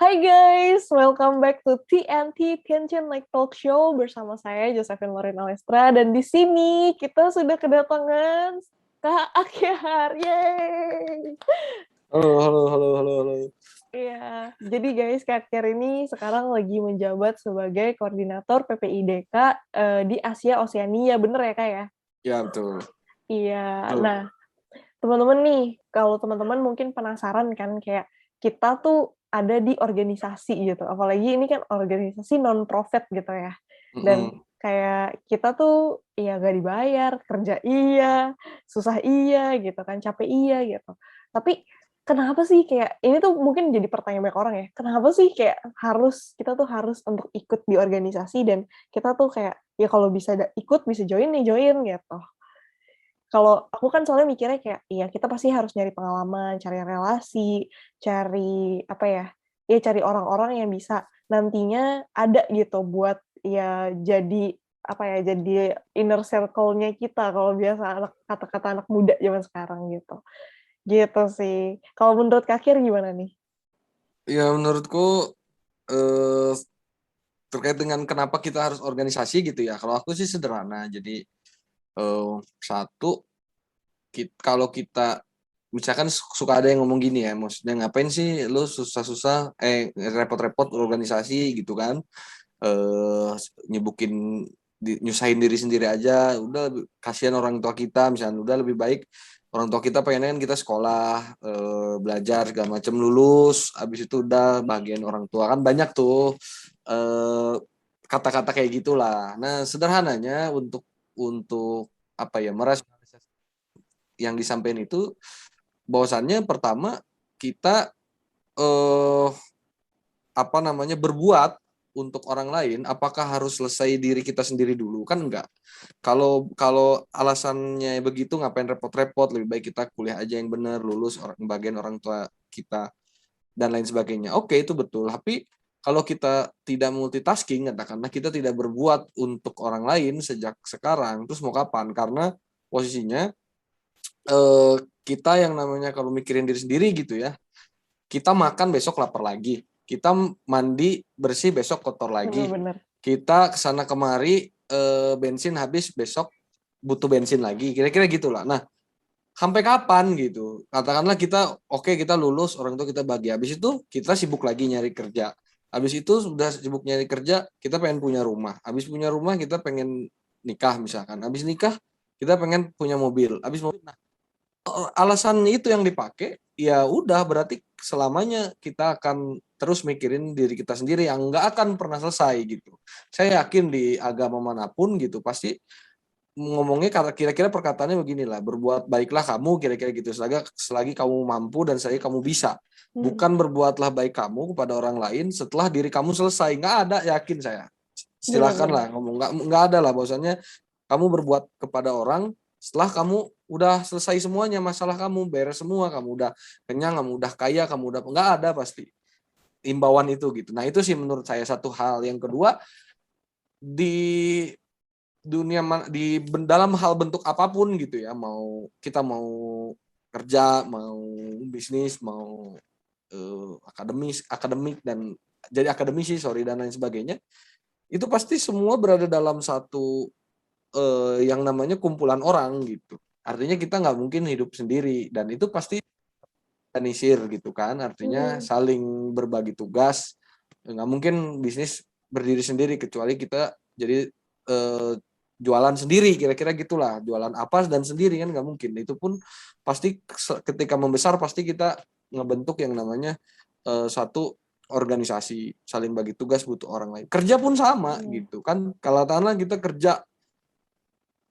Hai guys, welcome back to TNT Tianjin Like Talk Show bersama saya Josephine Lorin Alestra dan di sini kita sudah kedatangan Kak Akyar. Yeay. Halo, halo, halo, halo, halo. Iya, jadi guys Kak Akyar ini sekarang lagi menjabat sebagai koordinator PPIDK di Asia Oseania, bener ya Kak ya? Ya, betul. Iya, Betul. nah teman-teman nih, kalau teman-teman mungkin penasaran kan kayak kita tuh ada di organisasi gitu. Apalagi ini kan organisasi non-profit gitu ya. Dan Mm-mm. kayak kita tuh ya gak dibayar, kerja iya, susah iya gitu kan, capek iya gitu. Tapi kenapa sih kayak ini tuh mungkin jadi pertanyaan banyak orang ya. Kenapa sih kayak kita tuh harus untuk ikut di organisasi dan kita tuh kayak ya kalau bisa ikut bisa join nih join gitu. Kalau aku kan soalnya mikirnya kayak, iya kita pasti harus nyari pengalaman, cari relasi, cari apa ya cari orang-orang yang bisa nantinya ada gitu buat ya jadi apa ya, jadi inner circle-nya kita kalau biasa kata-kata anak muda zaman sekarang gitu. Gitu sih. Kalau menurut Kak Kir gimana nih? Ya, menurutku eh, terkait dengan kenapa kita harus organisasi gitu ya. Kalau aku sih sederhana. Jadi satu, kalau kita misalkan suka ada yang ngomong gini ya, maksudnya ngapain sih lu susah-susah repot-repot organisasi gitu kan? eh nyebukin nyusahin diri sendiri aja, udah kasihan orang tua kita, misalnya udah lebih baik orang tua kita pengennya kan kita sekolah, belajar segala macam, lulus habis itu udah bagian orang tua kan banyak tuh eh, kata-kata kayak gitulah. Nah, sederhananya untuk apa ya, merasionalisasi yang disampaikan itu, bahwasannya pertama kita eh apa namanya, berbuat untuk orang lain, apakah harus selesai diri kita sendiri dulu? Kan enggak. Kalau kalau alasannya begitu, ngapain repot-repot, lebih baik kita kuliah aja yang benar, lulus bagian orang tua kita dan lain sebagainya. Oke, itu betul. Tapi kalau kita tidak multitasking, katakanlah kita tidak berbuat untuk orang lain sejak sekarang, terus mau kapan? Karena posisinya eh, kita yang namanya kalau mikirin diri sendiri gitu ya, kita makan besok lapar lagi, kita mandi bersih besok kotor lagi, Bener-bener. kita kesana kemari, bensin habis besok butuh bensin lagi, kira-kira gitulah. Nah, sampai kapan gitu? Katakanlah kita oke, kita lulus, orang tua kita bagi, habis itu kita sibuk lagi nyari kerja, habis itu sudah sibuk nyari kerja, kita pengen punya rumah, habis punya rumah kita pengen nikah misalkan, habis nikah kita pengen punya mobil, habis mobil. Nah, alasan itu yang dipakai, ya udah berarti selamanya kita akan terus mikirin diri kita sendiri yang nggak akan pernah selesai gitu. Saya yakin di agama manapun gitu pasti ngomongnya kira-kira perkataannya beginilah, berbuat baiklah kamu, kira-kira gitu, selagi kamu mampu dan selagi kamu bisa, Hmm, bukan berbuatlah baik kamu kepada orang lain setelah diri kamu selesai. Nggak ada, yakin saya. bener-bener. Silakanlah ngomong, nggak ada lah bahwasannya kamu berbuat kepada orang setelah kamu udah selesai semuanya, masalah kamu beres semua, kamu udah kenyang, kamu udah kaya, kamu udah, nggak ada pasti imbauan itu gitu. Nah, itu sih menurut saya satu hal. Yang kedua, di dunia di dalam hal bentuk apapun gitu ya, mau kita mau kerja, mau bisnis, mau akademik dan jadi akademisi, sorry, dan lain sebagainya, itu pasti semua berada dalam satu yang namanya kumpulan orang gitu. Artinya kita nggak mungkin hidup sendiri, dan itu pasti organisir gitu kan. Artinya Hmm, saling berbagi tugas. Nggak mungkin bisnis berdiri sendiri kecuali kita jadi eh, jualan sendiri, kira-kira gitulah. Jualan apa dan sendiri kan nggak mungkin. Itu pun pasti ketika membesar pasti kita ngebentuk yang namanya satu organisasi, saling bagi tugas, butuh orang lain. Kerja pun sama hmm, gitu kan. Kalau tanah kita kerja,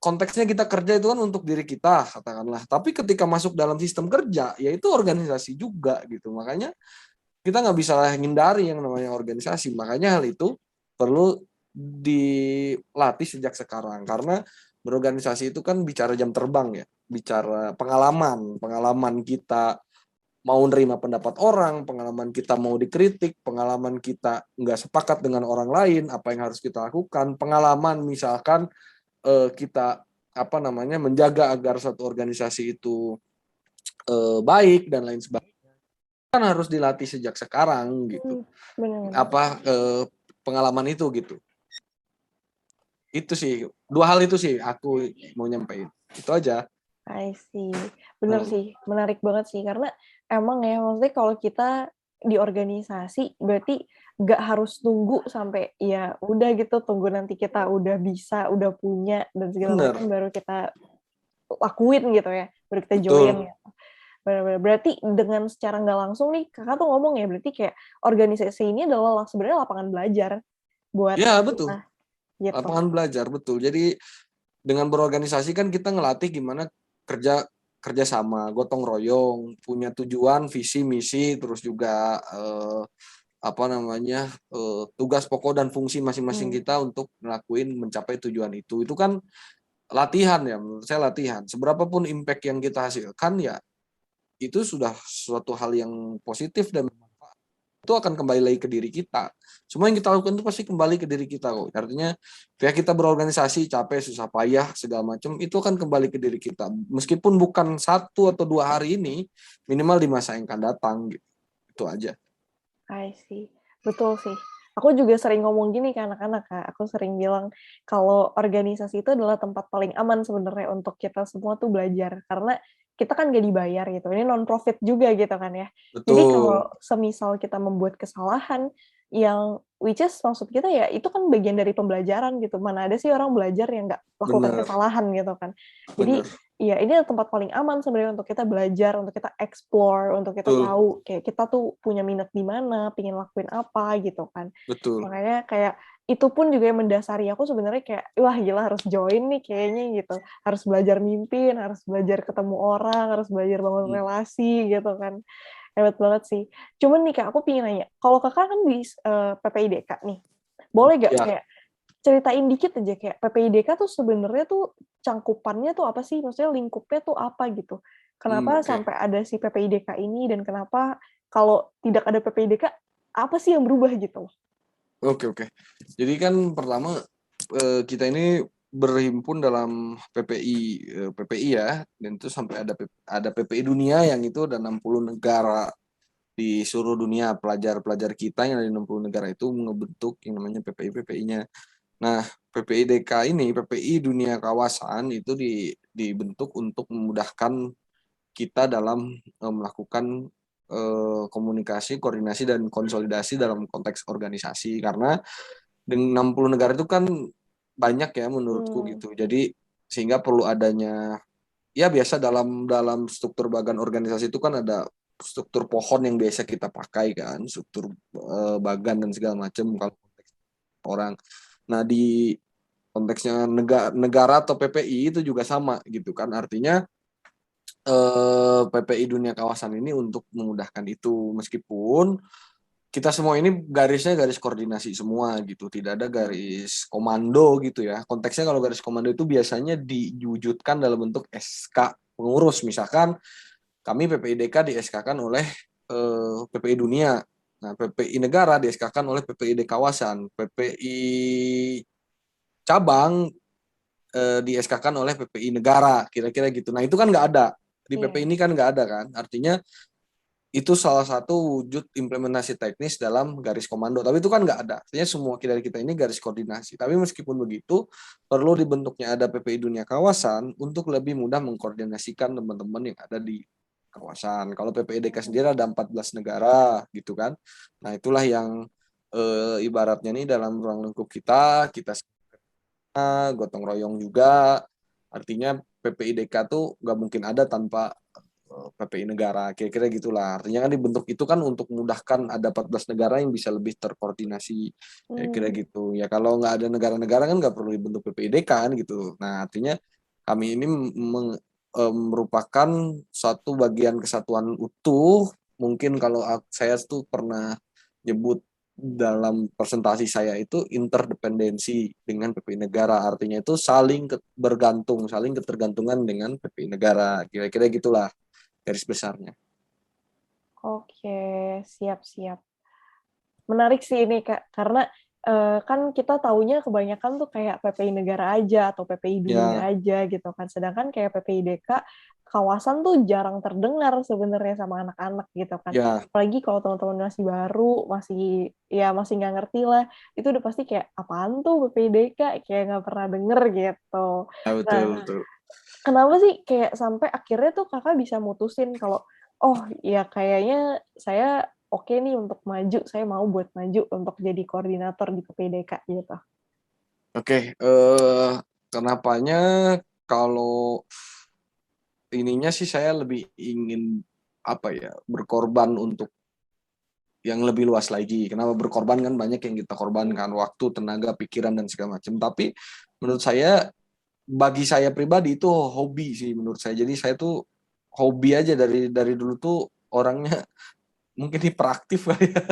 konteksnya kita kerja itu kan untuk diri kita katakanlah, tapi ketika masuk dalam sistem kerja yaitu organisasi juga gitu. Makanya kita nggak bisa hindari yang namanya organisasi, makanya hal itu perlu dilatih sejak sekarang, karena berorganisasi itu kan bicara jam terbang ya, bicara pengalaman pengalaman kita mau nerima pendapat orang, pengalaman kita mau dikritik, pengalaman kita nggak sepakat dengan orang lain, apa yang harus kita lakukan, pengalaman misalkan kita apa namanya menjaga agar satu organisasi itu baik dan lain sebagainya. kan harus dilatih sejak sekarang gitu. Benar-benar. Apa pengalaman itu gitu. Itu sih, dua hal itu sih aku mau nyampein. Itu aja. I see. Bener sih, menarik banget sih. Karena emang ya, maksudnya kalau kita di organisasi, berarti nggak harus tunggu sampai ya udah gitu, tunggu nanti kita udah bisa, udah punya, dan segala Bener, macam baru kita lakuin gitu ya, baru kita join betul. ya. Benar-benar. Berarti dengan secara nggak langsung nih, kakak tuh ngomong ya, berarti kayak organisasi ini adalah sebenarnya lapangan belajar buat Ya, betul. kita gitu. Lapangan belajar, betul. Jadi dengan berorganisasi kan kita ngelatih gimana kerja kerja sama, gotong royong, punya tujuan, visi, misi, terus juga apa namanya tugas pokok dan fungsi masing-masing Hmm. kita untuk ngelakuin mencapai tujuan itu. Itu kan latihan ya, menurut saya latihan. Seberapapun impact yang kita hasilkan ya itu sudah suatu hal yang positif dan itu akan kembali lagi ke diri kita. Semua yang kita lakukan itu pasti kembali ke diri kita kok. Artinya kayak kita berorganisasi capek, susah payah, segala macam itu akan kembali ke diri kita. Meskipun bukan 1 atau 2 hari ini, minimal di masa yang akan datang gitu. Itu aja. I see. Betul sih. Aku juga sering ngomong gini ke anak-anak, Kak. Aku sering bilang kalau organisasi itu adalah tempat paling aman sebenarnya untuk kita semua tuh belajar. Karena kita kan gak dibayar gitu. Ini non-profit juga gitu kan ya. Jadi Betul, kalau semisal kita membuat kesalahan, yang which is maksud kita ya itu kan bagian dari pembelajaran gitu. Mana ada sih orang belajar yang nggak lakukan bener, kesalahan gitu kan. bener, Jadi iya, ini adalah tempat paling aman sebenarnya untuk kita belajar, untuk kita explore, untuk kita betul, tahu kayak kita tuh punya minat di mana, pengen lakuin apa gitu kan. betul. Makanya kayak itu pun juga yang mendasari aku sebenarnya kayak wah gila harus join nih kayaknya gitu. Harus belajar mimpin, harus belajar ketemu orang, harus belajar bangun Hmm. relasi gitu kan. Hebat banget sih. Cuman nih Kak, aku pengen nanya, kalau Kakak kan di PPIDK nih, boleh gak Ya, kayak ceritain dikit aja kayak PPIDK tuh sebenarnya tuh cangkupannya tuh apa sih? Maksudnya lingkupnya tuh apa gitu? Kenapa oke, sampai ada si PPIDK ini dan kenapa kalau tidak ada PPIDK apa sih yang berubah gitu? oke, oke. Jadi kan pertama kita ini berhimpun dalam PPI ya, dan itu sampai ada PPI dunia yang itu ada 60 negara di seluruh dunia, pelajar-pelajar kita yang ada di 60 negara itu ngebentuk yang namanya PPI-PPI-nya. Nah, PPIDK ini, PPI dunia kawasan itu dibentuk untuk memudahkan kita dalam melakukan komunikasi, koordinasi dan konsolidasi dalam konteks organisasi karena dengan 60 negara itu kan banyak ya menurutku Hmm. gitu. Jadi sehingga perlu adanya ya biasa dalam dalam struktur bagan organisasi itu kan ada struktur pohon yang biasa kita pakai kan, struktur bagan dan segala macam kalau konteks orang. Nah, di konteksnya negara atau PPI itu juga sama gitu kan. Artinya PPI dunia kawasan ini untuk memudahkan itu meskipun kita semua ini garisnya garis koordinasi semua gitu, tidak ada garis komando gitu ya. Konteksnya kalau garis komando itu biasanya diwujudkan dalam bentuk SK pengurus, misalkan kami PPIDK di SK-kan oleh PPI dunia. Nah, PPI negara di SK-kan oleh PPID kawasan, PPI cabang di SK-kan oleh PPI negara, kira-kira gitu. Nah, itu kan nggak ada. Di PPI Iya. ini kan nggak ada kan. Artinya itu salah satu wujud implementasi teknis dalam garis komando. Tapi itu kan nggak ada. Artinya semua kita ini garis koordinasi. Tapi meskipun begitu, perlu dibentuknya ada PPI dunia kawasan untuk lebih mudah mengkoordinasikan teman-teman yang ada di kawasan. Kalau PPIDK sendiri ada 14 negara gitu kan. Nah, itulah yang ibaratnya nih dalam ruang lingkup kita gotong royong juga. Artinya PPIDK tuh nggak mungkin ada tanpa PPI negara, kira-kira gitulah. Artinya kan dibentuk itu kan untuk memudahkan ada 14 negara yang bisa lebih terkoordinasi, kira-kira Hmm. gitu. Ya kalau nggak ada negara-negara kan nggak perlu dibentuk PPID kan gitu. Nah artinya kami ini merupakan satu bagian kesatuan utuh. Mungkin kalau saya tuh pernah nyebut dalam presentasi saya itu interdependensi dengan PPI negara. Artinya itu saling bergantung, saling ketergantungan dengan PPI negara. Kira-kira gitulah garis besarnya. Oke, siap-siap. Menarik sih ini Kak, karena kan kita taunya kebanyakan tuh kayak PPI negara aja atau PPI dunia Ya, aja gitu kan. Sedangkan kayak PPI DK kawasan tuh jarang terdengar sebenarnya sama anak-anak gitu kan. ya, Apalagi kalau teman-teman masih baru, masih nggak ngerti lah, itu udah pasti kayak apaan tuh PPI DK, kayak nggak pernah denger gitu. ya Nah, betul betul. kenapa sih kayak sampai akhirnya tuh kakak bisa mutusin kalau oh ya kayaknya saya oke nih untuk maju, saya mau buat maju untuk jadi koordinator di PPDK gitu. Oke, kenapanya kalau ininya sih saya lebih ingin apa ya berkorban untuk yang lebih luas lagi. Kenapa berkorban kan banyak yang kita korbankan waktu, tenaga, pikiran dan segala macam. Tapi menurut saya bagi saya pribadi itu hobi sih menurut saya. Jadi saya tuh hobi aja dari dulu tuh orangnya mungkin hiperaktif kali ya.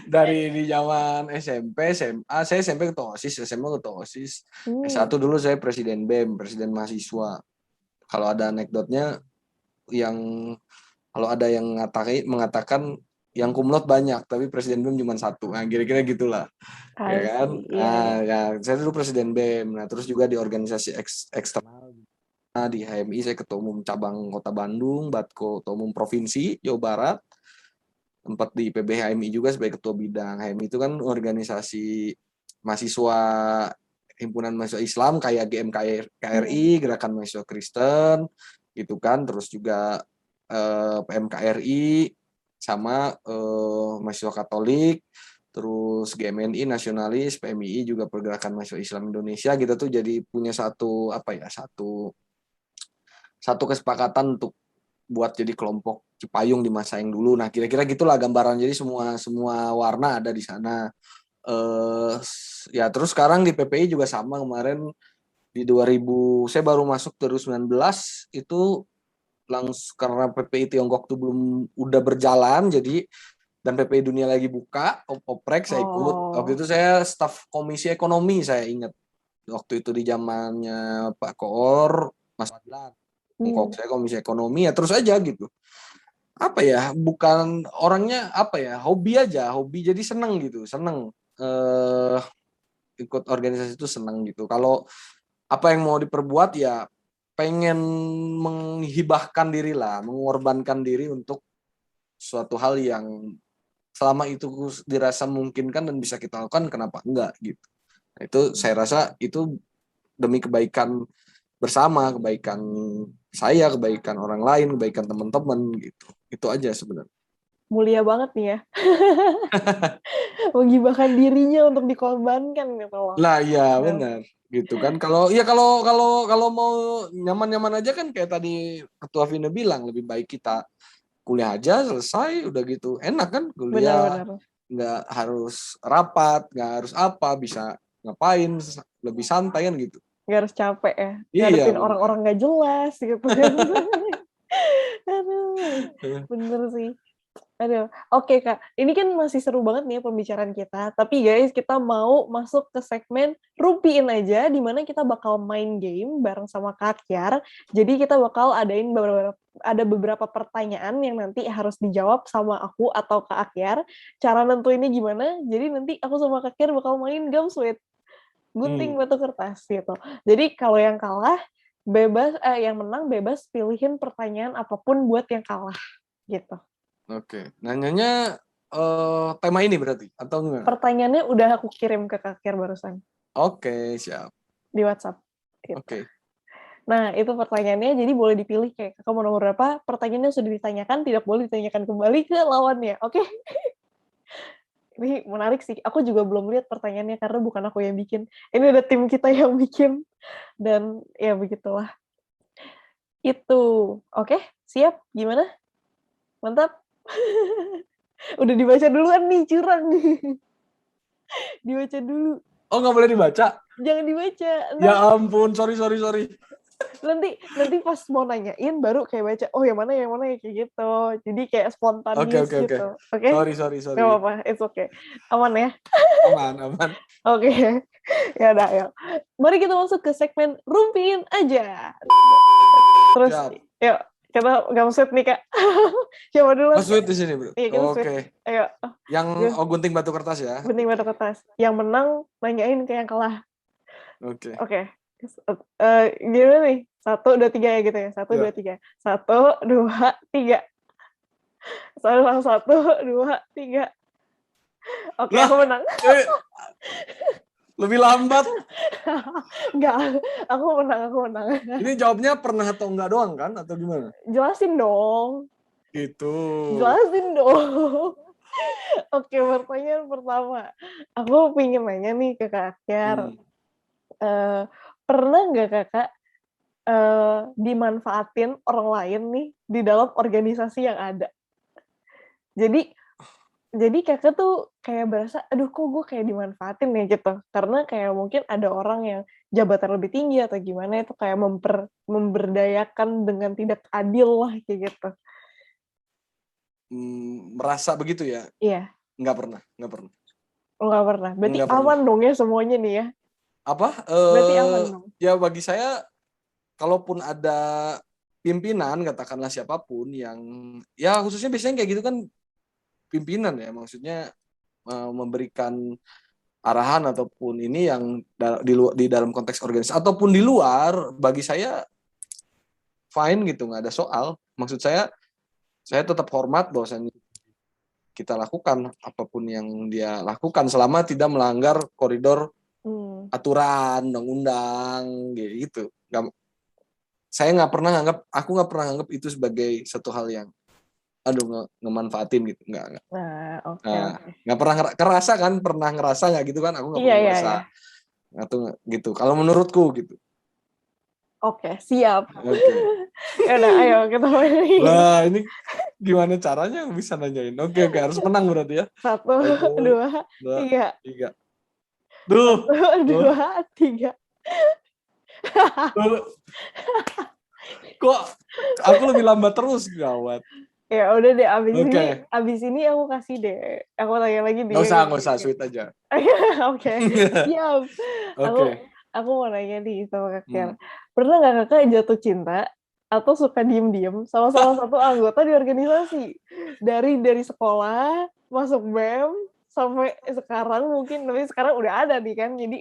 Dari di zaman SMP, SMA, saya SMP ketua OSIS, SMA ketua OSIS. Hmm. S1 dulu saya presiden BEM, presiden mahasiswa. Kalau ada anekdotnya yang kalau ada yang mengatakan yang kumlot banyak, tapi presiden BEM cuma satu. Nah, kira-kira gitulah. Ya I kan? see. Iya, Nah, iya. ya, saya dulu presiden BEM. Nah, terus juga di organisasi eksternal. Nah, di HMI saya ketua umum cabang Kota Bandung, Batko ketua umum provinsi Jawa Barat. Tempat di PBHMI juga sebagai ketua bidang. HMI itu kan organisasi mahasiswa himpunan mahasiswa Islam kayak Hmm. GMKRI, Gerakan Mahasiswa Kristen, gitu kan. Terus juga PMKRI sama mahasiswa Katolik, terus GMNI nasionalis, PMII juga Pergerakan Mahasiswa Islam Indonesia gitu tuh jadi punya satu apa ya satu satu kesepakatan untuk buat jadi kelompok Cipayung di masa yang dulu. Nah, kira-kira gitulah gambaran. Jadi semua semua warna ada di sana. Eh ya terus sekarang di PPI juga sama kemarin di 2000 saya baru masuk 2019 itu langsung karena PPI Tiongkok tuh belum udah berjalan jadi dan PPI dunia lagi buka oprek saya ikut. Waktu Oh. itu saya staf komisi ekonomi saya ingat. Waktu itu di zamannya Pak Koor, Mas Fadlan. Hmm. Saya komisi ekonomi ya terus aja gitu apa ya bukan orangnya apa ya hobi aja hobi jadi seneng gitu seneng eh ikut organisasi itu seneng gitu kalau apa yang mau diperbuat ya pengen menghibahkan diri lah mengorbankan diri untuk suatu hal yang selama itu dirasa memungkinkan dan bisa kita lakukan kenapa enggak gitu nah, itu saya rasa itu demi kebaikan bersama kebaikan saya kebaikan orang lain kebaikan teman-teman gitu itu aja sebenarnya. Mulia banget nih ya. Menggibahkan dirinya untuk dikorbankan gitu loh. Lah iya Nah, benar gitu kan. Kalau mau nyaman-nyaman aja kan kayak tadi Ketua Vina bilang lebih baik kita kuliah aja selesai udah gitu. Enak kan kuliah benar-benar. nggak harus rapat, nggak harus apa, bisa ngapain lebih santai kan gitu. Nggak harus capek ya. Iya Ngadepin benar. orang-orang nggak jelas gitu kan. Aduh, bener sih. Aduh, oke Kak. Ini kan masih seru banget nih pembicaraan kita. Tapi guys, kita mau masuk ke segmen Rumpiin aja, di mana kita bakal main game bareng sama Kak Kiar. Jadi kita bakal ada beberapa pertanyaan yang nanti harus dijawab sama aku atau Kak Akyar. Cara nentuinnya gimana? Jadi nanti aku sama Kak Akyar bakal main Gumsweet, gunting Hmm, batu kertas gitu. Jadi kalau yang kalah yang menang bebas pilihin pertanyaan apapun buat yang kalah gitu. oke. Nanyanya tema ini berarti atau enggak? Pertanyaannya udah aku kirim ke Kak Kir barusan Oke, siap. di WhatsApp. Gitu. Oke. Nah, itu pertanyaannya, jadi boleh dipilih kayak kakak mau nomor berapa, pertanyaannya sudah ditanyakan, tidak boleh ditanyakan kembali ke lawannya, oke? Ini menarik sih, aku juga belum lihat pertanyaannya karena bukan aku yang bikin. Ini ada tim kita yang bikin, dan ya begitulah. Itu, oke? Siap? Gimana? Mantap? Udah dibaca duluan nih, curang. Dibaca dulu. Oh nggak boleh dibaca? Jangan dibaca, Ya ntar ampun, sorry. nanti pas mau nanyain baru kayak baca oh yang mana ya kayak gitu jadi kayak Oke spontaneous oke oke. gitu oke nggak Sorry. apa-apa it's okay aman ya Aman. oke ya udah yuk mari kita masuk ke segmen rumpiin aja terus Siap. yuk Kita gak sweet nih Kak. Siapa dulu? Sweet di sini, Bro. Iya kita sweet. Oke. Ayo. Yang gunting batu kertas ya. Gunting batu kertas. Yang menang nanyain ke yang kalah. Oke. Gimana nih? 1, 2, 3 ya gitu ya. 1, 2, 3. 1, 2, 3. Salah 1, 2, 3. Oke, aku menang. Lebih lambat. Enggak, aku menang. Ini jawabnya pernah atau enggak doang kan? Atau gimana? Jelasin dong. Gitu. Jelasin dong. Oke, pertanyaan pertama. Aku pengen nanya nih ke Kak Akyar. Pernah nggak Kakak dimanfaatin orang lain nih di dalam organisasi yang ada? Jadi Kakak tuh kayak berasa, aduh kok gue kayak dimanfaatin ya gitu. Karena kayak mungkin ada orang yang jabatan lebih tinggi atau gimana itu kayak memberdayakan dengan tidak adil lah kayak gitu. Merasa begitu ya? Iya. Nggak pernah. Oh, nggak pernah. Berarti Nggak aman pernah. dong ya semuanya nih ya? Apa? Berarti aman dong? Ya bagi saya, kalaupun ada pimpinan, katakanlah siapapun yang, ya khususnya biasanya kayak gitu kan pimpinan ya, maksudnya memberikan arahan ataupun ini yang di dalam konteks organisasi ataupun di luar, bagi saya fine gitu, nggak ada soal. Maksud saya tetap hormat bahwasanya kita lakukan apapun yang dia lakukan selama tidak melanggar koridor aturan, undang-undang gitu. Aku nggak pernah anggap itu sebagai satu hal yang ngemanfaatin gitu, nggak. Nah, oke. Nggak pernah kerasa kan? Pernah ngerasa nggak gitu kan? Aku nggak pernah ngerasa. Atau gitu. Kalau menurutku gitu. Oke, siap. Oke. Yaudah, ayo kita main. Lah, ini gimana caranya bisa nanyain? Oke, harus menang berarti ya. 1, 2, 3. Duh. 1, 2, 3. Kok aku lebih lambat terus, gawat. Ya udah deh, abis ini aku kasih deh. Aku tanya lagi deh. Nggak usah, sweet aja. Oke, siap. Oke. Aku mau nanya nih sama Kak Kiar. Pernah nggak Kakak jatuh cinta atau suka diem-diem sama salah satu anggota di organisasi? Dari sekolah, masuk BEM, sampai sekarang mungkin, tapi sekarang udah ada nih kan, jadi...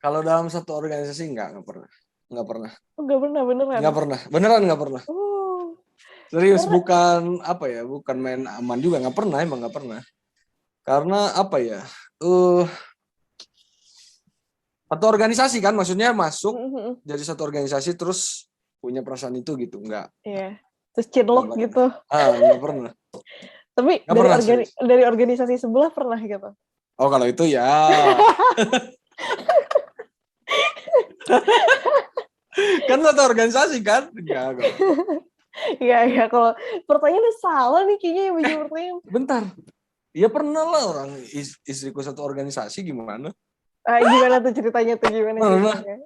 Kalau dalam satu organisasi nggak pernah. Nggak pernah, beneran? Nggak pernah. Serius, bukan main aman juga, nggak pernah. Karena apa ya? Satu organisasi kan, maksudnya masuk jadi satu organisasi terus punya perasaan itu gitu, nggak. Iya. Terus cinlok gitu. Nggak pernah. Tapi dari organisasi sebelah pernah gitu? Oh, kalau itu ya. Kan satu organisasi kan? Enggak. Iya, kalau pertanyaannya salah nih kayaknya yang bikin pertanyaan. Bentar. Ya pernah lah, orang istriku satu organisasi, gimana? Gimana tuh ceritanya tuh, gimana ceritanya?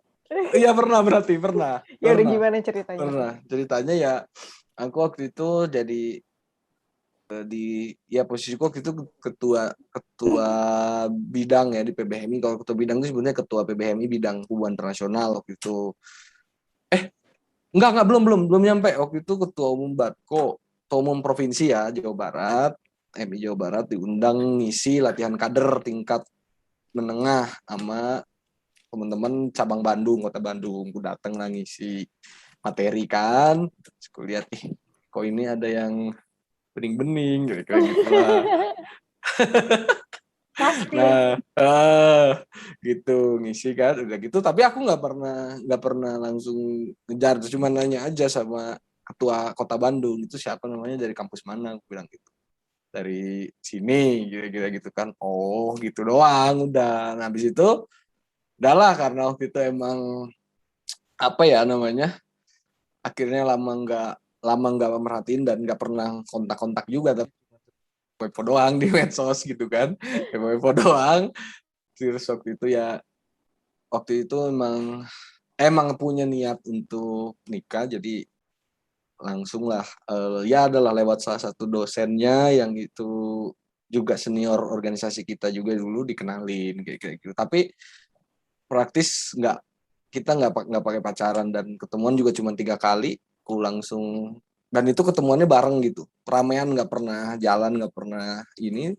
Iya pernah, berarti pernah. Ya udah, gimana ceritanya? Pernah. Ceritanya ya, aku waktu itu jadi posisiku waktu itu ketua bidang ya di PBHMI. Kalau ketua bidang itu sebenarnya ketua PBHMI bidang hubungan internasional waktu itu. Enggak, belum nyampe. Waktu itu ketua umum Batko, ketua umum provinsi ya, Jawa Barat, MI Jawa Barat diundang ngisi latihan kader tingkat menengah sama teman-teman cabang Bandung, kota Bandung. Aku datang lah ngisi materi kan. Terus aku lihat, kok ini ada yang bening-bening gitu lah. Gitu ngisi kan, udah gitu. Tapi aku nggak pernah langsung ngejar, cuma nanya aja sama ketua kota Bandung, itu siapa namanya, dari kampus mana, aku bilang gitu, dari sini gitu kan. Oh gitu doang, udah. Nah, habis itu udahlah, karena waktu itu emang akhirnya lama nggak merhatiin dan nggak pernah kontak juga, tapi kepo doang di medsos gitu kan, kepo doang. Terus waktu itu emang punya niat untuk nikah, jadi langsung lah adalah lewat salah satu dosennya yang itu juga senior organisasi kita juga, dulu dikenalin kayak gitu. Tapi praktis kita nggak pakai pacaran dan ketemuan juga cuma 3 kali, aku langsung, dan itu ketemuannya bareng gitu, ramean, nggak pernah jalan, nggak pernah ini,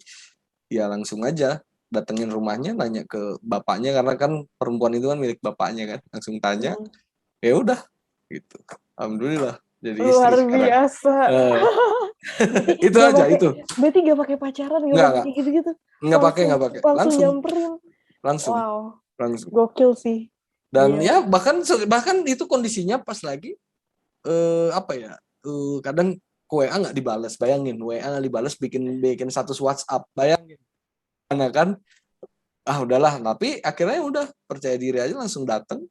ya langsung aja datengin rumahnya, nanya ke bapaknya karena kan perempuan itu kan milik bapaknya kan, langsung tanya, ya udah gitu, alhamdulillah jadi Luar istri sekarang. biasa. Berarti Itu aja itu, gak pakai pacaran, gak nggak pakai nggak kayak gitu-gitu. nggak pakai Langsung nggak pakai, langsung langsung nyamperin. langsung Wow, langsung. gokil sih. Dan Gila. ya bahkan itu kondisinya pas lagi apa ya, kadang WA nggak dibales, bayangin WA nggak dibales, bikin bikin status WhatsApp, bayangin, karena kan udahlah, tapi akhirnya udah percaya diri aja langsung datang,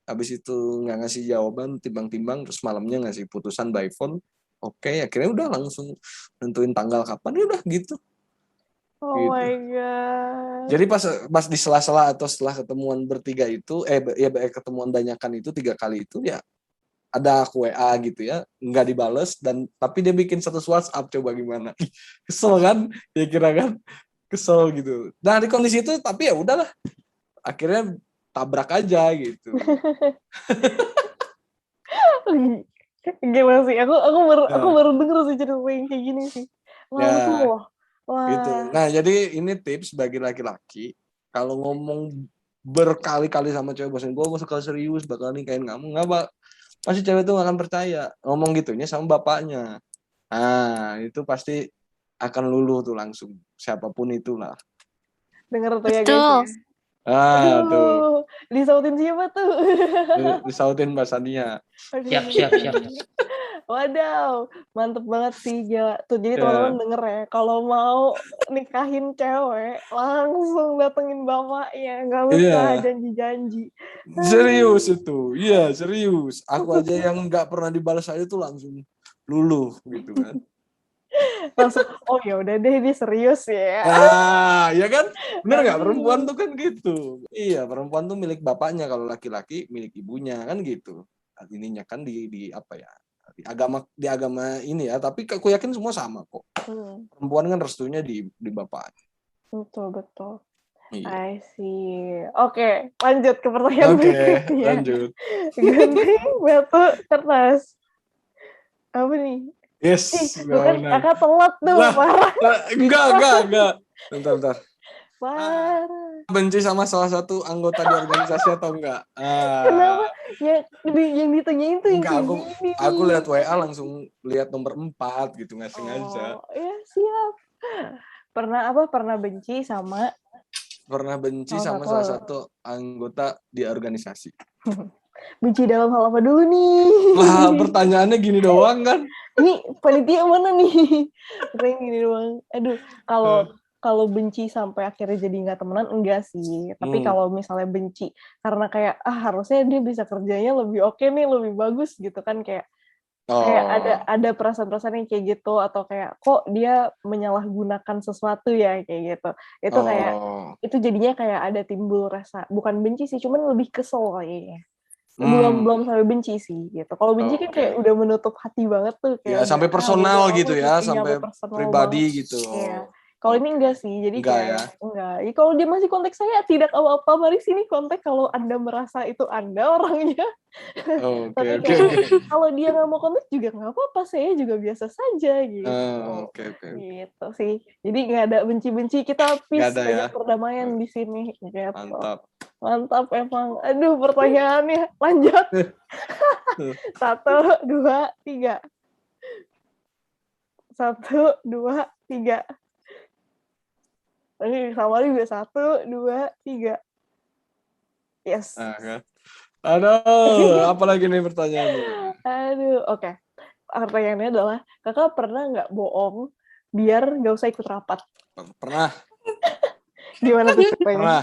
habis itu nggak ngasih jawaban, timbang-timbang, terus malamnya ngasih putusan by phone, oke, akhirnya udah langsung nentuin tanggal kapan, ya udah gitu. Oh Gitu. my god. Jadi pas di sela-sela atau setelah ketemuan bertiga itu, ketemuan banyakan itu 3 kali itu ya ada aku WA gitu ya, nggak dibales, dan tapi dia bikin status WhatsApp, coba gimana. Kesel kan, ya kira kan, kesel gitu. Nah di kondisi itu tapi ya udahlah, akhirnya tabrak aja gitu. Gila sih, aku Nah, baru denger sih cerita yang kayak gini sih. Langsung ya loh. gitu. Wah. Nah jadi ini tips bagi laki-laki, kalau ngomong berkali-kali sama cewek, bosan gue bakal serius, bakal nikahin kamu, nggak, pasti cewek itu nggak akan percaya. Ngomong gitunya sama bapaknya. Nah itu pasti akan luluh tuh langsung, siapapun itulah. Denger tuh ya guys Betul. ya. Tuh Aduh, disautin siapa tuh? disautin Mbak Sania. Siap, Aduh. siap, siap. Wadaw, mantep banget sih gila. Tuh jadi teman-teman Ya, denger ya, kalau mau nikahin cewek langsung datengin bapaknya, nggak usah iya, janji-janji. serius itu, iya serius. Aku aja yang nggak pernah dibalas aja tuh langsung luluh gitu kan. Langsung, oh ya udah deh dia serius ya. Ya kan, bener nggak, perempuan Aduh. tuh kan gitu. Iya, perempuan tuh milik bapaknya, kalau laki-laki milik ibunya kan gitu. Ininya kan di apa ya, di agama ini ya, tapi aku yakin semua sama kok. Perempuan kan restunya di bapak. Betul, betul. Iya. I see. Oke, lanjut ke pertanyaan Oke, berikutnya. lanjut. Gunting, batu, kertas. Apa nih? Yes, Tuh kan benar. kakak telat tuh, Lah, parah. enggak. Bentar. Parah. Benci sama salah satu anggota di organisasi atau enggak? Kenapa? Yang ditanyain tuh yang Enggak, kayak aku gini aku nih. lihat WA langsung lihat nomor 4 gitu, nggak sengaja. Oh, ya siap. Pernah benci sama Pernah benci sama salah satu anggota di organisasi. benci dalam hal apa dulu nih? Lah, pertanyaannya gini doang kan? Ini panitia mana nih? Pertanyaan gini doang. Aduh, kalau benci sampai akhirnya jadi nggak temenan, enggak sih. Tapi kalau misalnya benci karena kayak harusnya dia bisa kerjanya lebih oke nih, lebih bagus gitu kan, kayak ada perasaan-perasaan yang kayak gitu, atau kayak kok dia menyalahgunakan sesuatu ya kayak gitu. Itu kayak itu jadinya kayak ada timbul rasa, bukan benci sih, cuman lebih kesel kayaknya. Belum sampai benci sih gitu. Kalau benci kan kayak udah menutup hati banget tuh, Ya, kayak udah sampai personal bodo gitu amat ya, gitu. Iya, sampai personal banget. pribadi gitu. Iya. Kalau ini enggak sih, jadi Enggak kayak ya? enggak. Ya, kalau dia masih kontak saya, tidak apa-apa, mari sini kontak kalau Anda merasa itu Anda orangnya. Oke. Tapi kalau dia nggak mau kontak juga nggak apa-apa, saya juga biasa saja gitu. Oke. Gitu sih. Jadi nggak ada benci-benci, kita Nggak peace, ada ya? banyak perdamaian di sini. Gitu. Mantap. Mantap emang. Aduh, pertanyaannya. Lanjut. 1, 2, 3. 1, 2, 3. Ini sama juga 1, 2, 3. Yes. Aduh, apa lagi nih pertanyaannya? Aduh, oke. Pertanyaannya adalah, kakak pernah nggak bohong biar nggak usah ikut rapat? Pernah. Gimana tuh ceritanya? Pernah.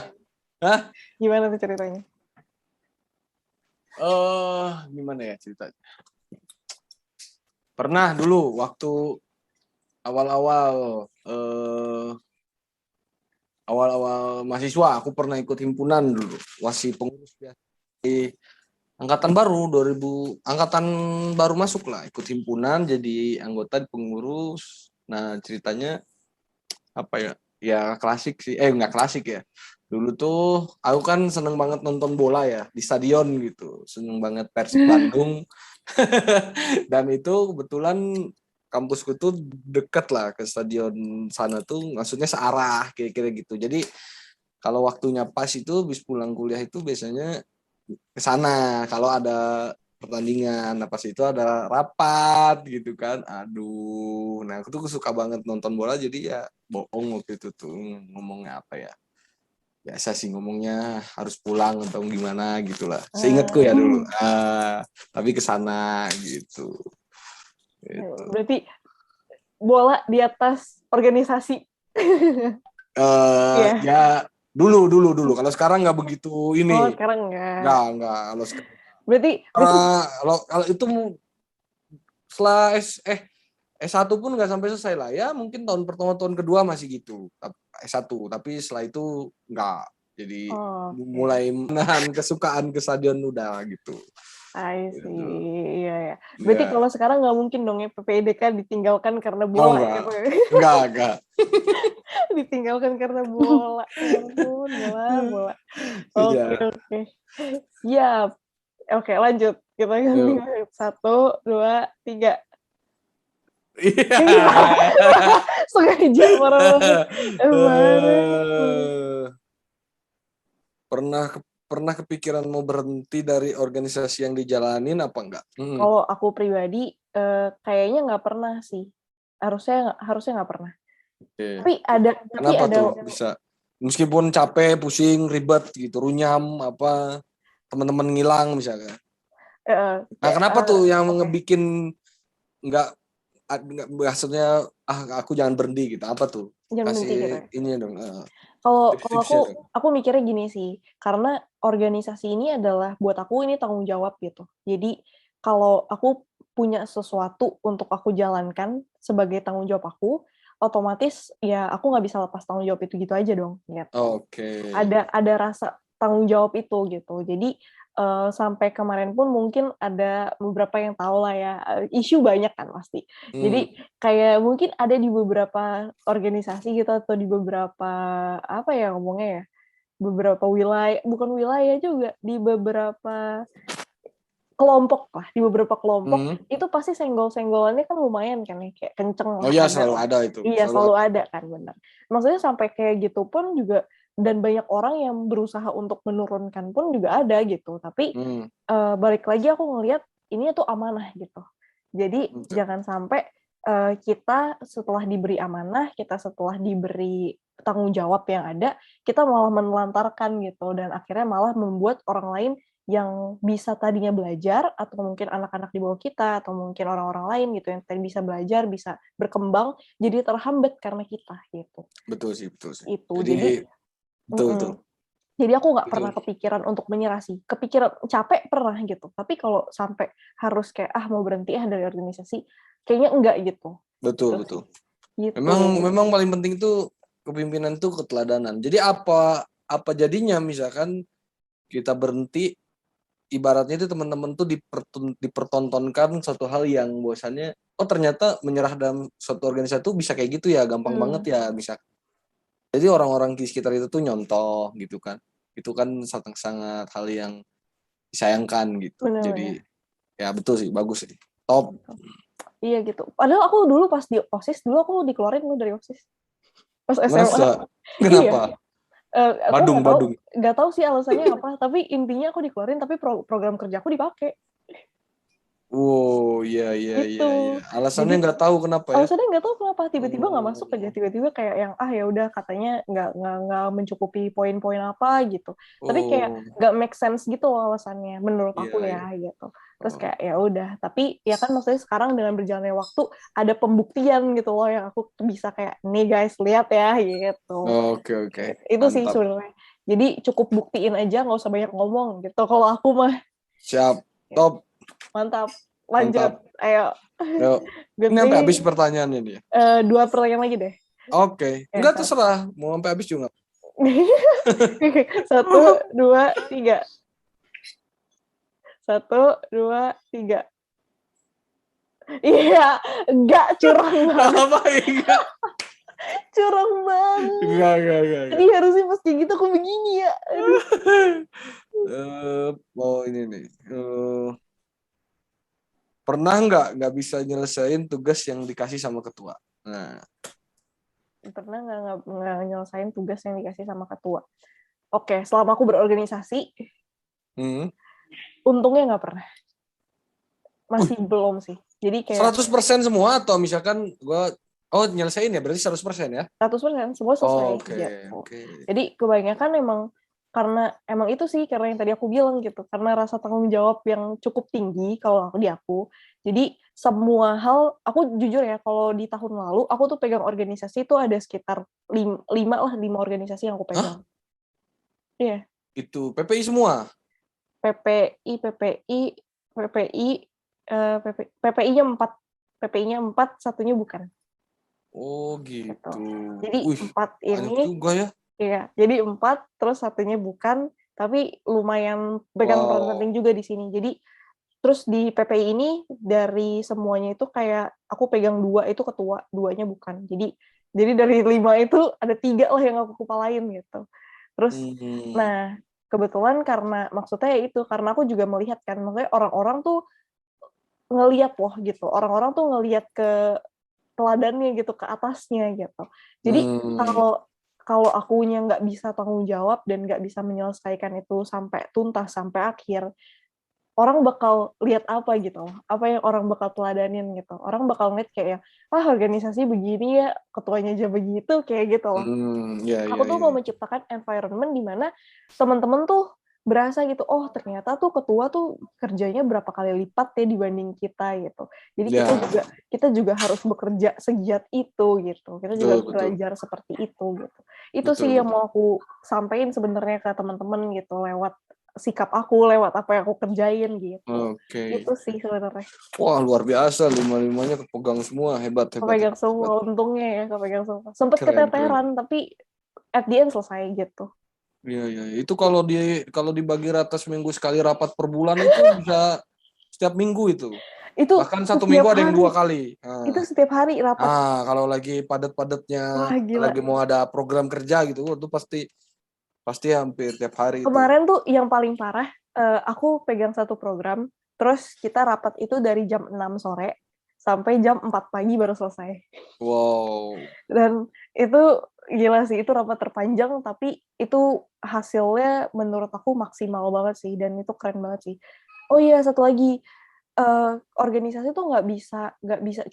Hah? Gimana tuh ceritanya? Gimana ya ceritanya? Pernah dulu waktu awal-awal mahasiswa, aku pernah ikut himpunan dulu, wasi pengurus biasa di angkatan baru masuk lah, ikut himpunan jadi anggota pengurus. Nah ceritanya apa ya? ya klasik sih. Nggak klasik ya. Dulu tuh aku kan seneng banget nonton bola ya di stadion gitu. Seneng banget Persib Bandung. Dan itu kebetulan kampusku tuh deket lah ke stadion sana tuh, maksudnya searah kira-kira gitu. Jadi kalau waktunya pas itu habis pulang kuliah itu biasanya ke sana kalau ada pertandingan. Nah pas itu ada rapat gitu kan. Aduh, nah aku tuh suka banget nonton bola jadi ya bohong waktu itu tuh ngomongnya apa ya. Biasa sih ngomongnya harus pulang atau gimana gitulah. Seingatku ya dulu. Tapi ke sana gitu. Gitu. Berarti bola di atas organisasi. Iya. Ya dulu. Kalau sekarang nggak begitu Oh, ini. sekarang enggak. Nggak. Kalau sekarang. Berarti Kalau itu setelah S1 pun nggak sampai selesai lah ya, mungkin tahun pertama tahun kedua masih gitu S1, tapi setelah itu nggak, jadi mulai menahan kesukaan ke stadion udah gitu. I see, gitu. iya ya. Berarti kalau sekarang nggak mungkin dong ya PPIDK ditinggalkan karena bola. Enggak. Ditinggalkan karena bola. Ya ampun, bola. Oke. Siap. Oke, lanjut. Kita ganti 1, 2, 3. Iya. Sengaja marah. Pernah kepikiran mau berhenti dari organisasi yang dijalanin apa enggak? Kalau aku pribadi kayaknya nggak pernah sih. Harusnya nggak pernah. Tapi ada. Kenapa tuh bisa? Meskipun capek, pusing, ribet gitu, runyam, apa teman-teman ngilang misalnya. Nah, kenapa tuh yang ngebikin nggak maksudnya aku jangan berhenti gitu? Apa tuh? Jangan Kasih berhenti gitu ya. ini dong. Kalau aku mikirnya gini sih, karena organisasi ini adalah buat aku ini tanggung jawab gitu. Jadi kalau aku punya sesuatu untuk aku jalankan sebagai tanggung jawab aku, otomatis ya aku nggak bisa lepas tanggung jawab itu gitu aja dong. Gitu. Oke. Ada rasa tanggung jawab itu gitu. Jadi sampai kemarin pun mungkin ada beberapa yang tahu lah ya, isu banyak kan pasti. Jadi kayak mungkin ada di beberapa organisasi gitu atau di beberapa apa ya ngomongnya ya, beberapa wilayah, bukan wilayah juga, di beberapa kelompok lah, di beberapa kelompok itu pasti senggol-senggolannya kan lumayan kan ya, kayak kenceng lah. Oh iya, selalu ada itu. Iya, selalu ada kan, benar. Maksudnya sampai kayak gitu pun juga, dan banyak orang yang berusaha untuk menurunkan pun juga ada gitu. Tapi balik lagi aku ngelihat ini tuh amanah gitu. Jadi jangan sampai kita setelah diberi amanah, kita setelah diberi tanggung jawab yang ada, kita malah menelantarkan gitu, dan akhirnya malah membuat orang lain yang bisa tadinya belajar, atau mungkin anak-anak di bawah kita, atau mungkin orang-orang lain gitu yang tadi bisa belajar, bisa berkembang, jadi terhambat karena kita gitu. Betul sih. Itu jadi betul. Jadi aku nggak pernah kepikiran untuk menyerah sih. Kepikiran capek pernah gitu, tapi kalau sampai harus kayak mau berhenti dari organisasi, kayaknya enggak gitu. Betul. Gitu. Memang paling penting itu kepemimpinan itu keteladanan. Jadi apa jadinya misalkan kita berhenti, ibaratnya itu teman-teman tuh dipertontonkan suatu hal yang bahwasannya ternyata menyerah dalam suatu organisasi itu bisa kayak gitu ya, gampang banget ya bisa. Jadi orang-orang di sekitar itu tuh nyontoh gitu kan. Itu kan sangat hal yang disayangkan gitu. Jadi ya betul sih, bagus sih. Top. Iya gitu. Padahal aku dulu pas di OSIS, aku dikeluarin dari OSIS. Pas SMA. Masa? Kenapa? Aku nggak tahu sih alasannya apa, tapi intinya aku dikeluarin, tapi program kerja aku dipakai. Wow, iya. Alasannya nggak tahu kenapa ya? Alasannya nggak tahu kenapa, tiba-tiba nggak masuk aja, tiba-tiba kayak yang ya udah katanya nggak mencukupi poin-poin apa gitu. Tapi kayak nggak make sense gitu loh alasannya, menurut aku ya gitu. Terus kayak ya udah, tapi ya kan maksudnya sekarang dengan berjalannya waktu ada pembuktian gitu loh yang aku bisa kayak nih guys lihat ya gitu. Oke. Itu sih sebenarnya. Jadi cukup buktiin aja, nggak usah banyak ngomong gitu. Kalau aku mah. Siap, top. Mantap. Lanjut, ayo. Ini sampai habis pertanyaan ini. 2 pertanyaan lagi deh. Oke. Enggak terserah, mau sampai habis juga. 1, 2, 3. 1, 2, 3. Iya, enggak curang banget. Apa enggak? Curang banget. Enggak. Jadi harusnya pas kayak gitu aku begini ya. Aduh. Ini nih. Pernah nggak bisa nyelesain tugas yang dikasih sama ketua? Nah, Pernah nggak nyelesain tugas yang dikasih sama ketua? Oke, selama aku berorganisasi, untungnya nggak pernah. Masih belum sih. Jadi kayak 100% semua atau misalkan nyelesain ya, berarti 100% ya? 100% semua selesai Oke. Jadi kebanyakan karena itu sih, karena yang tadi aku bilang gitu, karena rasa tanggung jawab yang cukup tinggi kalau di aku. Jadi semua hal, aku jujur ya, kalau di tahun lalu aku tuh pegang organisasi itu ada sekitar 5 organisasi yang aku pegang. Iya. Itu PPI semua? PPI-nya 4. PPI-nya 4, satunya bukan. Oh gitu. Jadi 4 banyak ini, juga ya. iya, jadi 4, terus satunya bukan, tapi lumayan pegang peran penting juga di sini. Jadi terus di PPI ini dari semuanya itu kayak aku pegang 2 itu ketua, 2-nya bukan. Jadi dari 5 itu ada 3 lah yang aku kepalain gitu. Terus nah, kebetulan karena maksudnya itu karena aku juga melihat kan, maksudnya orang-orang tuh ngelihat loh gitu. Orang-orang tuh ngelihat ke teladannya gitu, ke atasnya gitu. Jadi kalau akunya nggak bisa tanggung jawab dan nggak bisa menyelesaikan itu sampai tuntas, sampai akhir, orang bakal lihat apa gitu loh, apa yang orang bakal teladanin gitu. Orang bakal ngeliat kayak, organisasi begini ya, ketuanya aja begitu, kayak gitu loh. Aku tuh mau menciptakan environment di mana teman-teman tuh berasa gitu, oh ternyata tuh ketua tuh kerjanya berapa kali lipat ya dibanding kita gitu. Jadi kita juga harus bekerja segiat itu gitu. Kita juga harus belajar seperti itu gitu. Itu sih yang mau aku sampaikan sebenarnya ke teman-teman gitu lewat sikap aku, lewat apa yang aku kerjain gitu. Itu sih sebenarnya. Wah, luar biasa, 5-5-nya kepegang semua, hebat. Kepegang semua, untungnya ya kepegang semua. Sempet keteteran, tapi at the end selesai gitu. Iya. Itu kalau dibagi rata seminggu sekali rapat per bulan itu bisa setiap minggu itu. Bahkan 1 minggu ada yang 2 kali. Itu setiap hari rapat. Kalau lagi padat-padatnya, lagi mau ada program kerja gitu, itu pasti hampir tiap hari. Kemarin tuh yang paling parah, aku pegang satu program, terus kita rapat itu dari jam 6 sore sampai jam 4 pagi baru selesai. Wow. Dan itu gila sih, itu rapat terpanjang, tapi itu hasilnya menurut aku maksimal banget sih, dan itu keren banget sih. Oh iya, satu lagi, organisasi tuh nggak bisa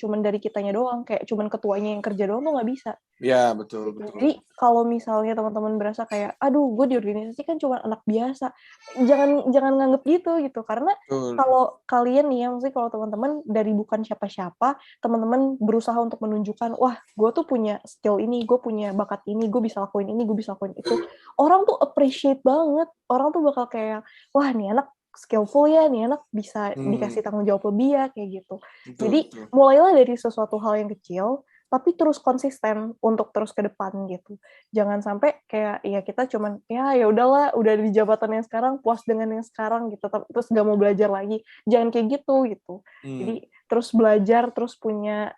cuman dari kitanya doang, kayak cuman ketuanya yang kerja doang tuh nggak bisa. Ya, betul. Jadi kalau misalnya teman-teman berasa kayak, aduh gue di organisasi kan cuma anak biasa, jangan nganggep gitu, karena kalau kalian nih, maksudnya kalau teman-teman dari bukan siapa-siapa, teman-teman berusaha untuk menunjukkan, wah gue tuh punya skill ini, gue punya bakat ini, gue bisa lakuin ini, gue bisa lakuin itu, orang tuh appreciate banget, orang tuh bakal kayak, wah nih anak skillful ya, nih anak bisa dikasih tanggung jawab lebih ya, kayak gitu. Jadi mulailah dari sesuatu hal yang kecil, tapi terus konsisten untuk terus ke depan gitu. Jangan sampai kayak ya kita cuman ya udahlah, udah di jabatan yang sekarang, puas dengan yang sekarang gitu, terus gak mau belajar lagi. Jangan kayak gitu. Jadi terus belajar, terus punya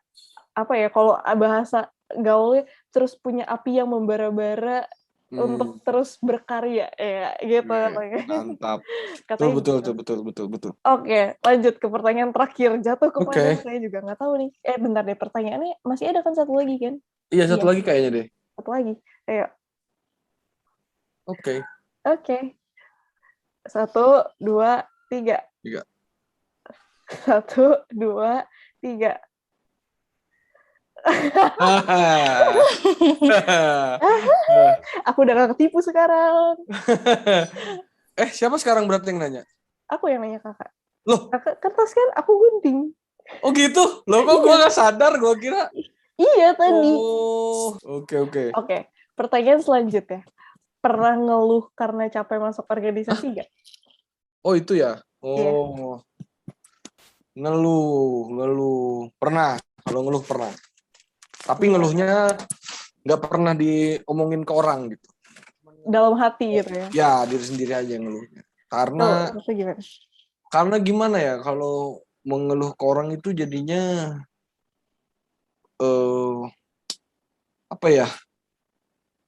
apa ya, kalau bahasa gaulnya, terus punya api yang membara-bara untuk terus berkarya ya gitu. Mantap. Betul. Oke, lanjut ke pertanyaan terakhir. Jatuh kepada saya juga nggak tahu nih. Bentar deh, pertanyaannya masih ada kan satu lagi kan? Iya, satu lagi kayaknya deh. Satu lagi. Ayo. Oke. 1, 2, 3. 1, 2, 3. Aku udah gak ketipu sekarang. Siapa sekarang berarti yang nanya? Aku yang nanya kakak. Loh? Kakak kertas kan aku gunting. Oh gitu? Loh kok gue gak sadar, gue kira. Iya tadi. Oh, oke. Oke, pertanyaan selanjutnya. Pernah ngeluh karena capek masuk organisasi gak? Oh itu ya? Oh. Ngeluh. Pernah. Kalau ngeluh pernah. Tapi ngeluhnya nggak pernah diomongin ke orang gitu. Dalam hati gitu ya? Ya, diri sendiri aja ngeluhnya. Karena gimana ya, kalau mengeluh ke orang itu jadinya apa ya?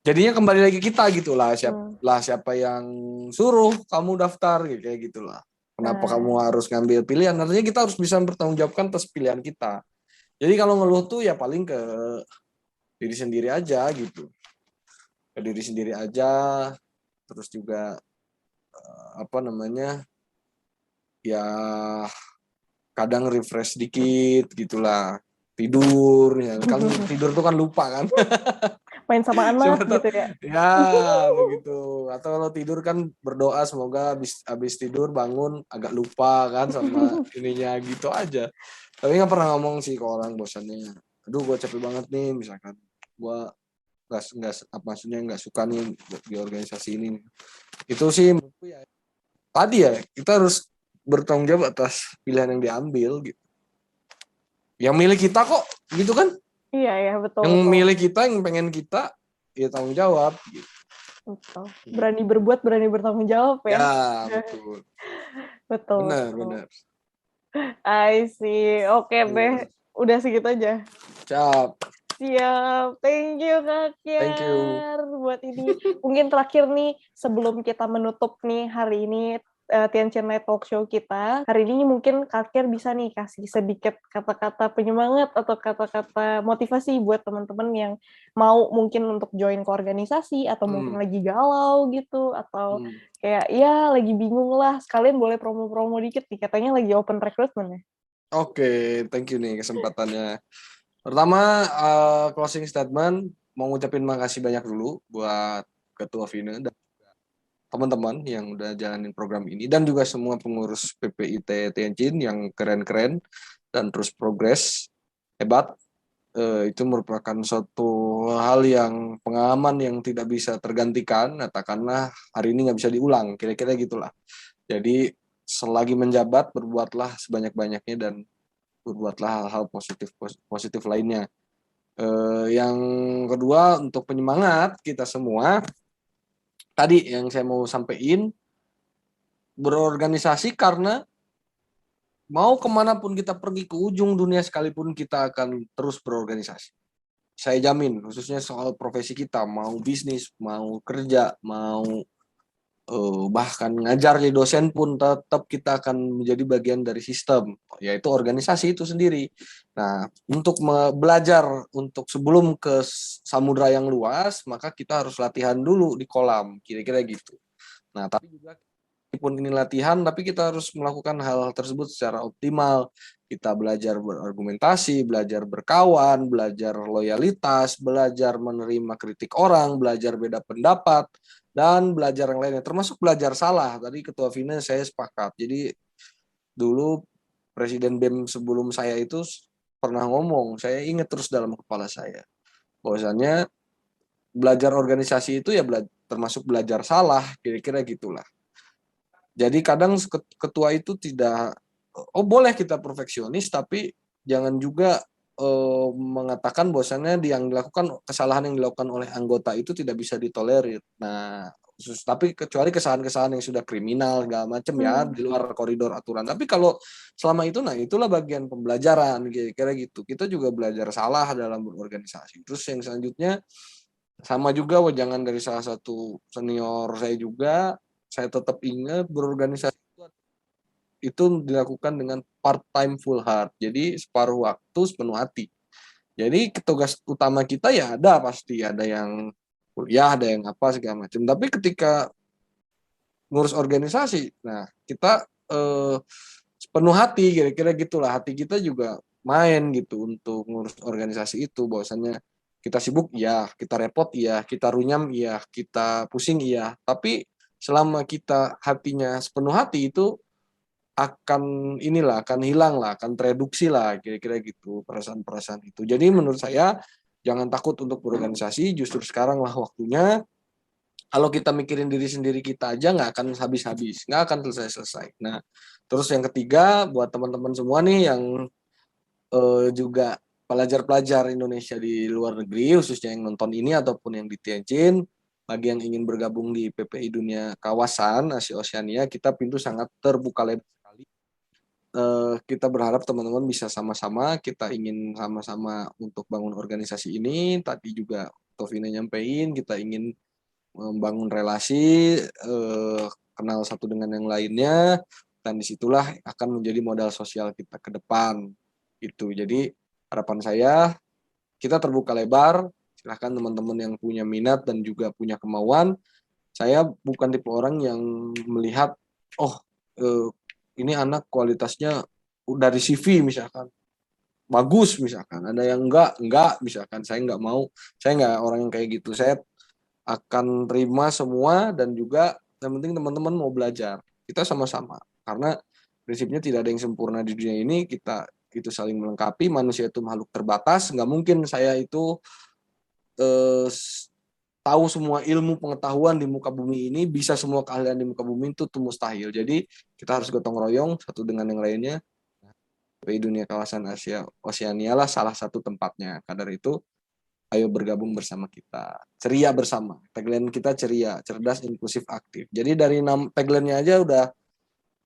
Jadinya kembali lagi kita gitulah, siapa yang suruh kamu daftar kayak gitulah. Kenapa kamu harus ngambil pilihan? Artinya kita harus bisa bertanggung jawabkan atas pilihan kita. Jadi kalau ngeluh tuh ya paling ke diri sendiri aja gitu. Ke diri sendiri aja, terus juga apa namanya? Ya kadang refresh dikit gitulah. Tidur ya kan, tidur tuh kan lupa kan. Main sama anak Siapa gitu ya. ya begitu. Atau kalau tidur kan berdoa semoga habis tidur bangun agak lupa kan sama ininya gitu aja. Tapi nggak pernah ngomong sih ke orang bosannya. Aduh gue capek banget nih misalkan. Gue nggak maksudnya nggak suka nih di organisasi ini. Itu sih menurutku ya. Tadi ya kita harus bertanggung jawab atas pilihan yang diambil gitu. Yang milih kita kok gitu kan? Iya ya, betul Yang betul. milih kita, yang pengen kita, ya tanggung jawab. Gitu. Betul. Berani berbuat, berani bertanggung jawab ya. Ya, betul. Betul. Benar, Betul. benar. I see. Oke deh. Iya. Udah segitu aja. Siap. Siap. Thank you Kak Thank you. Kiar buat ini. Mungkin terakhir nih, sebelum kita menutup nih hari ini Tianjin Night Talk Show kita, hari ini mungkin Kak Kiar bisa nih kasih sedikit kata-kata penyemangat atau kata-kata motivasi buat teman-teman yang mau mungkin untuk join ke organisasi atau mungkin lagi galau gitu, atau kayak ya lagi bingung lah, sekalian boleh promo-promo dikit nih, katanya lagi open recruitment ya. Oke, thank you nih kesempatannya. Pertama, closing statement, mau ngucapin makasih banyak dulu buat Ketua Vina dan teman-teman yang udah jalanin program ini, dan juga semua pengurus PPIT Tianjin yang keren-keren dan terus progres, hebat. Itu merupakan suatu hal yang pengalaman yang tidak bisa tergantikan, katakanlah hari ini nggak bisa diulang, kira-kira gitulah. Jadi selagi menjabat, berbuatlah sebanyak-banyaknya dan berbuatlah hal-hal positif lainnya. Yang kedua, untuk penyemangat kita semua, tadi yang saya mau sampaikan, berorganisasi karena mau kemanapun kita pergi, ke ujung dunia sekalipun, kita akan terus berorganisasi. Saya jamin, khususnya soal profesi kita, mau bisnis, mau kerja, mau bahkan ngajar jadi dosen pun, tetap kita akan menjadi bagian dari sistem, yaitu organisasi itu sendiri. Nah, untuk belajar untuk sebelum ke samudra yang luas, maka kita harus latihan dulu di kolam, kira-kira gitu. Nah, tapi juga meskipun ini latihan, tapi kita harus melakukan hal tersebut secara optimal. Kita belajar berargumentasi, belajar berkawan, belajar loyalitas, belajar menerima kritik orang, belajar beda pendapat, dan belajar yang lainnya, termasuk belajar salah. Tadi Ketua Vina saya sepakat. Jadi dulu Presiden BEM sebelum saya itu pernah ngomong, saya ingat terus dalam kepala saya, bahwasannya belajar organisasi itu ya termasuk belajar salah, kira-kira gitulah. Jadi kadang ketua itu tidak, boleh kita perfeksionis, tapi jangan juga mengatakan bahwasannya yang dilakukan, kesalahan yang dilakukan oleh anggota itu tidak bisa ditolerir. Nah, tapi kecuali kesalahan-kesalahan yang sudah kriminal segala macam ya, di luar koridor aturan. Tapi kalau selama itu, nah itulah bagian pembelajaran, kira-kira gitu. Kita juga belajar salah dalam berorganisasi. Terus yang selanjutnya sama juga, jangan dari salah satu senior saya juga, saya tetap ingat berorganisasi itu dilakukan dengan part time full heart. Jadi separuh waktu sepenuh hati. Jadi tugas utama kita ya pasti ada yang kuliah, ada yang apa segala macam. Tapi ketika ngurus organisasi, nah kita sepenuh hati, kira-kira gitulah. Hati kita juga main gitu untuk ngurus organisasi itu. Bahwasannya kita sibuk, iya, kita repot, iya, kita runyam, iya, kita pusing, iya. Tapi selama kita hatinya sepenuh hati, itu akan hilang lah, akan tereduksi lah, kira-kira gitu perasaan-perasaan itu. Jadi menurut saya jangan takut untuk berorganisasi, justru sekarang lah waktunya. Kalau kita mikirin diri sendiri kita aja, nggak akan habis-habis, nggak akan selesai-selesai. Nah, terus yang ketiga, buat teman-teman semua nih yang juga pelajar-pelajar Indonesia di luar negeri, khususnya yang nonton ini ataupun yang di Tianjin, bagi yang ingin bergabung di PPI Dunia Kawasan Asia Oseania, kita pintu sangat terbuka lebar sekali. kita berharap teman-teman bisa sama-sama, kita ingin sama-sama untuk bangun organisasi ini. Tadi juga Tovina nyampein, kita ingin membangun relasi, kenal satu dengan yang lainnya, dan disitulah akan menjadi modal sosial kita ke depan. Itu. Jadi harapan saya, kita terbuka lebar, silahkan teman-teman yang punya minat dan juga punya kemauan. Saya bukan tipe orang yang melihat, oh ini anak kualitasnya dari CV misalkan bagus misalkan, ada yang enggak misalkan, saya enggak mau, saya enggak orang yang kayak gitu. Saya akan terima semua dan juga yang penting teman-teman mau belajar, kita sama-sama, karena prinsipnya tidak ada yang sempurna di dunia ini, kita itu saling melengkapi, manusia itu makhluk terbatas, nggak mungkin saya itu eh, tahu semua ilmu pengetahuan di muka bumi ini, bisa semua keahlian di muka bumi, itu mustahil. Jadi kita harus gotong royong satu dengan yang lainnya. Dunia kawasan Asia Oseania lah salah satu tempatnya. Kadar itu, ayo bergabung bersama kita. Ceria bersama. Tagline kita ceria, cerdas, inklusif, aktif. Jadi dari tagline-nya aja udah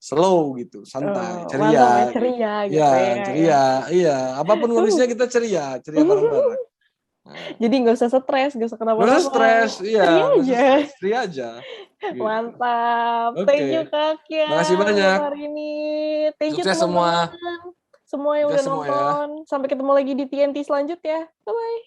slow gitu, santai, Mantap ya, ceria gitu. ceria gitu Ya, ya. ceria. Iya, apapun kondisinya kita ceria, ceria bareng-bareng. Nah, Jadi nggak usah stres, nggak usah nggak usah kenapa-napa, stres, iya, ceria nggak usah aja. stres, ceria aja. Gitu. Mantap, thank you Oke, Kak makasih Kia untuk banyak. hari ini. Thank you Sukses semua. teman-teman semua yang Sukses udah semua ya. nonton. Sampai ketemu lagi di TNT selanjutnya. Bye-bye.